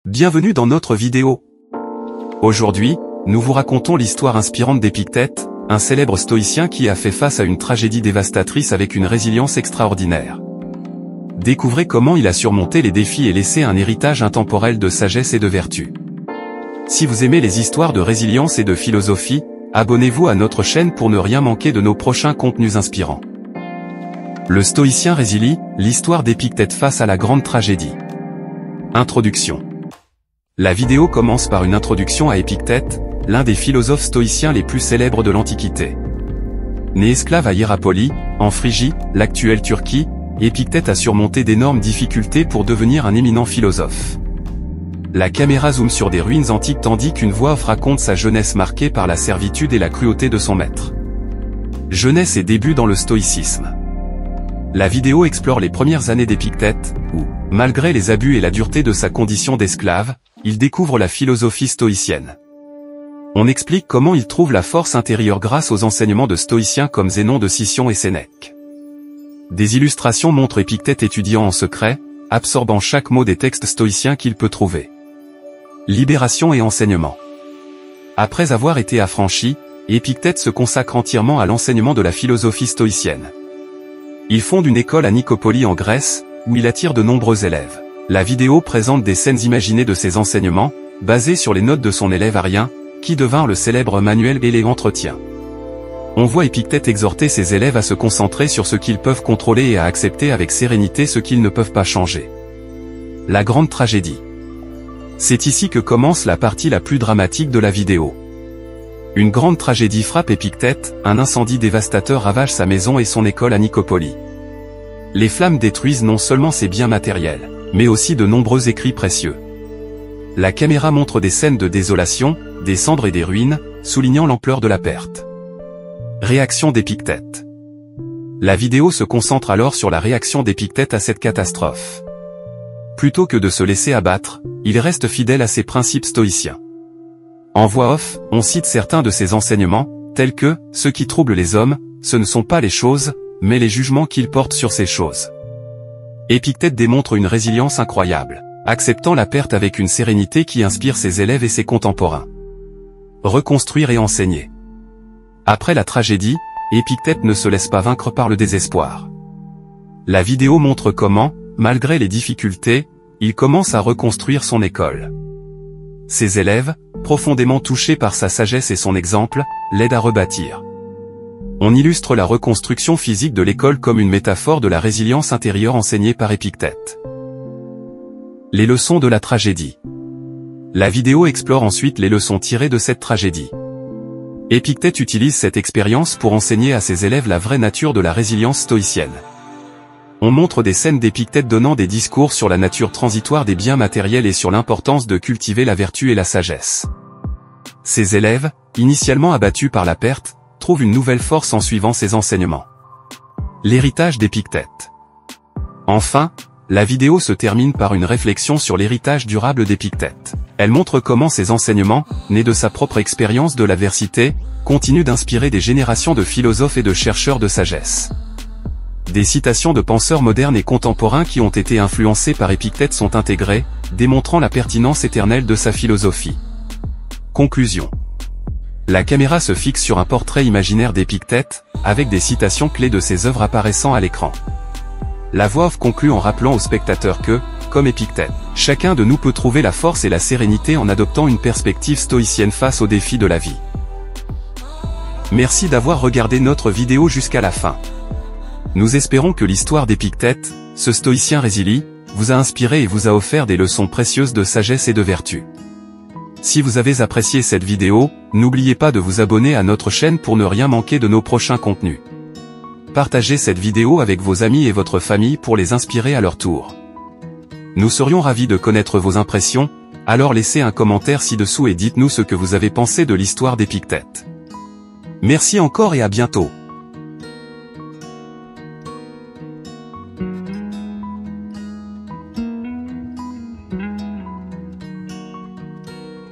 Bienvenue dans notre vidéo. Aujourd'hui, nous vous racontons l'histoire inspirante d'Épictète, un célèbre stoïcien qui a fait face à une tragédie dévastatrice avec une résilience extraordinaire. Découvrez comment il a surmonté les défis et laissé un héritage intemporel de sagesse et de vertu. Si vous aimez les histoires de résilience et de philosophie, abonnez-vous à notre chaîne pour ne rien manquer de nos prochains contenus inspirants. Le stoïcien résilie, l'histoire d'Épictète face à la grande tragédie. Introduction. La vidéo commence par une introduction à Épictète, l'un des philosophes stoïciens les plus célèbres de l'Antiquité. Né esclave à Hiérapolie, en Phrygie, l'actuelle Turquie, Épictète a surmonté d'énormes difficultés pour devenir un éminent philosophe. La caméra zoome sur des ruines antiques tandis qu'une voix off raconte sa jeunesse marquée par la servitude et la cruauté de son maître. Jeunesse et début dans le stoïcisme. La vidéo explore les premières années d'Épictète, où, malgré les abus et la dureté de sa condition d'esclave, il découvre la philosophie stoïcienne. On explique comment il trouve la force intérieure grâce aux enseignements de stoïciens comme Zénon de Sicyon et Sénèque. Des illustrations montrent Épictète étudiant en secret, absorbant chaque mot des textes stoïciens qu'il peut trouver. Libération et enseignement. Après avoir été affranchi, Épictète se consacre entièrement à l'enseignement de la philosophie stoïcienne. Il fonde une école à Nicopolie en Grèce, où il attire de nombreux élèves. La vidéo présente des scènes imaginées de ses enseignements, basées sur les notes de son élève Arien, qui devint le célèbre manuel et les entretiens. On voit Épictète exhorter ses élèves à se concentrer sur ce qu'ils peuvent contrôler et à accepter avec sérénité ce qu'ils ne peuvent pas changer. La grande tragédie. C'est ici que commence la partie la plus dramatique de la vidéo. Une grande tragédie frappe Épictète, un incendie dévastateur ravage sa maison et son école à Nicopolie. Les flammes détruisent non seulement ses biens matériels, mais aussi de nombreux écrits précieux. La caméra montre des scènes de désolation, des cendres et des ruines, soulignant l'ampleur de la perte. Réaction d'Épictète. La vidéo se concentre alors sur la réaction d'Épictète à cette catastrophe. Plutôt que de se laisser abattre, il reste fidèle à ses principes stoïciens. En voix off, on cite certains de ses enseignements, tels que « Ce qui trouble les hommes, ce ne sont pas les choses, mais les jugements qu'ils portent sur ces choses ». Épictète démontre une résilience incroyable, acceptant la perte avec une sérénité qui inspire ses élèves et ses contemporains. Reconstruire et enseigner. Après la tragédie, Épictète ne se laisse pas vaincre par le désespoir. La vidéo montre comment, malgré les difficultés, il commence à reconstruire son école. Ses élèves, profondément touchés par sa sagesse et son exemple, l'aident à rebâtir. On illustre la reconstruction physique de l'école comme une métaphore de la résilience intérieure enseignée par Épictète. Les leçons de la tragédie. La vidéo explore ensuite les leçons tirées de cette tragédie. Épictète utilise cette expérience pour enseigner à ses élèves la vraie nature de la résilience stoïcienne. On montre des scènes d'Épictète donnant des discours sur la nature transitoire des biens matériels et sur l'importance de cultiver la vertu et la sagesse. Ses élèves, initialement abattus par la perte, trouvent une nouvelle force en suivant ses enseignements. L'héritage d'Épictète. Enfin, la vidéo se termine par une réflexion sur l'héritage durable d'Épictète. Elle montre comment ses enseignements, nés de sa propre expérience de l'adversité, continuent d'inspirer des générations de philosophes et de chercheurs de sagesse. Des citations de penseurs modernes et contemporains qui ont été influencés par Épictète sont intégrées, démontrant la pertinence éternelle de sa philosophie. Conclusion. La caméra se fixe sur un portrait imaginaire d'Épictète, avec des citations clés de ses œuvres apparaissant à l'écran. La voix off conclut en rappelant aux spectateurs que, comme Épictète, chacun de nous peut trouver la force et la sérénité en adoptant une perspective stoïcienne face aux défis de la vie. Merci d'avoir regardé notre vidéo jusqu'à la fin. Nous espérons que l'histoire d'Épictète, ce stoïcien résilie, vous a inspiré et vous a offert des leçons précieuses de sagesse et de vertu. Si vous avez apprécié cette vidéo, n'oubliez pas de vous abonner à notre chaîne pour ne rien manquer de nos prochains contenus. Partagez cette vidéo avec vos amis et votre famille pour les inspirer à leur tour. Nous serions ravis de connaître vos impressions, alors laissez un commentaire ci-dessous et dites-nous ce que vous avez pensé de l'histoire d'Épictète. Merci encore et à bientôt.